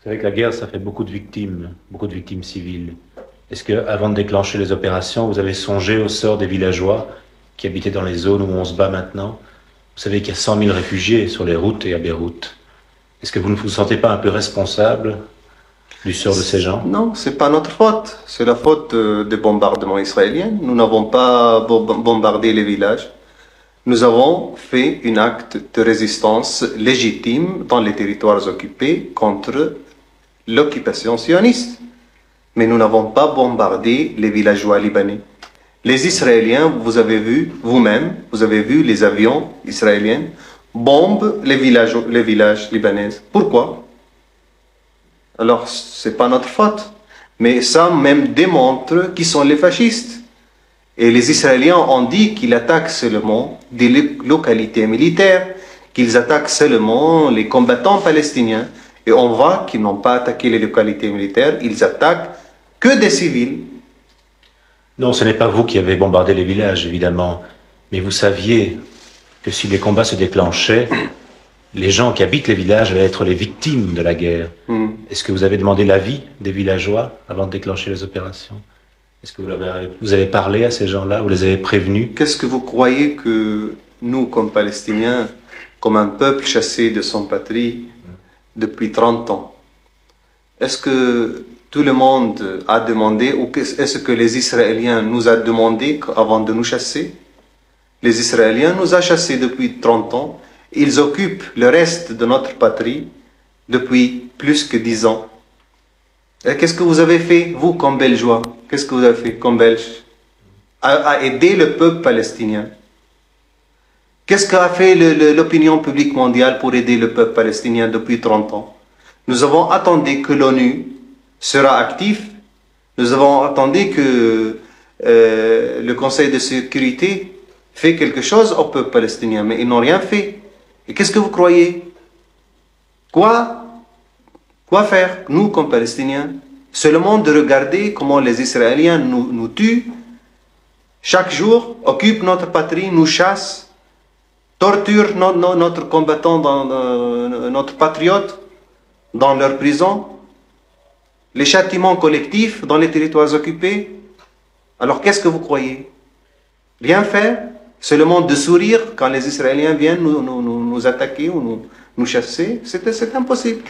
C'est vrai que la guerre, ça fait beaucoup de victimes civiles. Est-ce que, avant de déclencher les opérations, vous avez songé au sort des villageois qui habitaient dans les zones où on se bat maintenant? Vous savez qu'il y a 100 000 réfugiés sur les routes et à Beyrouth. Est-ce que vous ne vous sentez pas un peu responsable du sort de ces gens? Non, c'est pas notre faute. C'est la faute des bombardements israéliens. Nous n'avons pas bombardé les villages. Nous avons fait un acte de résistance légitime dans les territoires occupés contre l'occupation sioniste. Mais nous n'avons pas bombardé les villageois libanais. Les Israéliens, vous avez vu vous-même, vous avez vu les avions israéliens bombent les villages libanais. Pourquoi? Alors, c'est pas notre faute. Mais ça même démontre qui sont les fascistes. Et les Israéliens ont dit qu'ils attaquent seulement des localités militaires, qu'ils attaquent seulement les combattants palestiniens. Et on voit qu'ils n'ont pas attaqué les localités militaires, ils attaquent que des civils. Non, ce n'est pas vous qui avez bombardé les villages, évidemment. Mais vous saviez que si les combats se déclenchaient, les gens qui habitent les villages allaient être les victimes de la guerre. Est-ce que vous avez demandé l'avis des villageois avant de déclencher les opérations? Est-ce que vous avez parlé à ces gens-là? Vous les avez prévenus? Qu'est-ce que vous croyez que nous, comme Palestiniens, comme un peuple chassé de son patrie depuis 30 ans, est-ce que tout le monde a demandé, ou est-ce que les Israéliens nous ont demandé avant de nous chasser? Les Israéliens nous ont chassés depuis 30 ans. Ils occupent le reste de notre patrie depuis plus que 10 ans. Et qu'est-ce que vous avez fait, vous, comme Belgeois? Qu'est-ce que vous avez fait, comme Belges? À aider le peuple palestinien. Qu'est-ce qu'a fait l'opinion publique mondiale pour aider le peuple palestinien depuis 30 ans? Nous avons attendu que l'ONU sera actif. Nous avons attendu que le Conseil de sécurité fait quelque chose au peuple palestinien, mais ils n'ont rien fait. Et qu'est-ce que vous croyez? Quoi faire, nous, comme Palestiniens? Seulement de regarder comment les Israéliens nous tuent, chaque jour, occupent notre patrie, nous chassent, torturent notre combattant, notre patriote, dans leur prison, les châtiments collectifs dans les territoires occupés. Alors qu'est-ce que vous croyez? Rien faire? Seulement de sourire quand les Israéliens viennent nous attaquer ou nous chasser? C'est impossible.